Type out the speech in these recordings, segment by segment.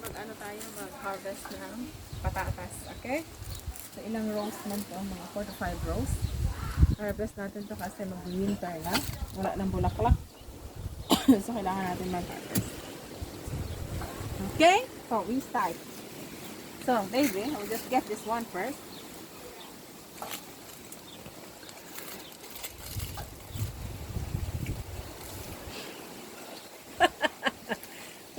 mag-ano tayo, mag-harvest ng patatas, okay? So, ilang rows man to, mga 4 to 5 rows. Harvest natin to kasi mag-winter na. Wala nang bulaklak. So, kailangan natin mag-harvest. Okay? So, we start. So, baby, I'll just get this one first.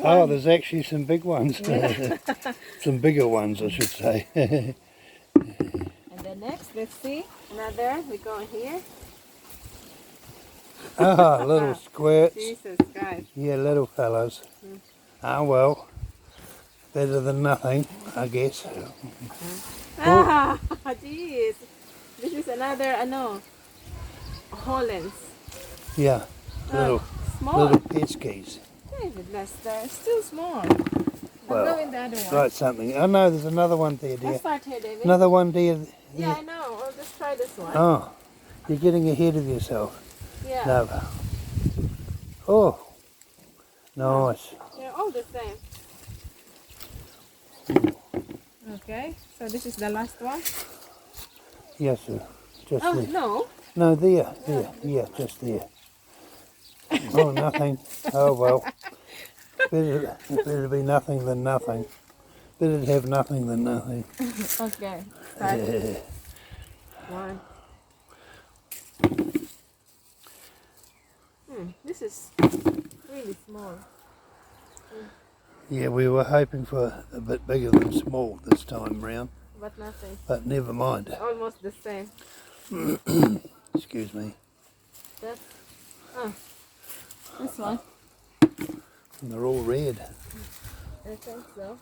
Oh, there's actually some big ones. Yeah. Some bigger ones, I should say. And then next, let's see. Another, we go here. Ah, little squirts. Jesus Christ. Yeah, little fellows. Ah, well, better than nothing, I guess. Ah, jeez. This is another, Hollands. Yeah, little Small. peskies. David Lester, still small. Well, I'm going the other one. Try something. Oh no, there's another one there, dear. Let's start here, David. Another one there. Yeah, I know. I'll just try this one. Oh, you're getting ahead of yourself. Yeah. No. Oh, nice. They're all the same. Okay, so this is the last one. Yes, sir. Just Oh, there. no. No, there. Yeah, just there. Oh, nothing. Oh, well. Better be nothing than nothing. Better have nothing than nothing. Okay, start. Yeah. One. This is really small. Yeah, we were hoping for a bit bigger than small this time round, But nothing. but never mind. Almost the same. Excuse me. That's, this one. And they're all red. I think so.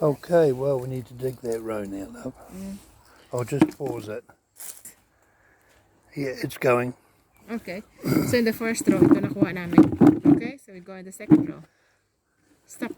Okay, well, we need to dig that row now, love. I'll just pause it. Yeah, it's going. Okay. So in the first row, ito nakuha namin. Okay, so we go in the second row. Stop.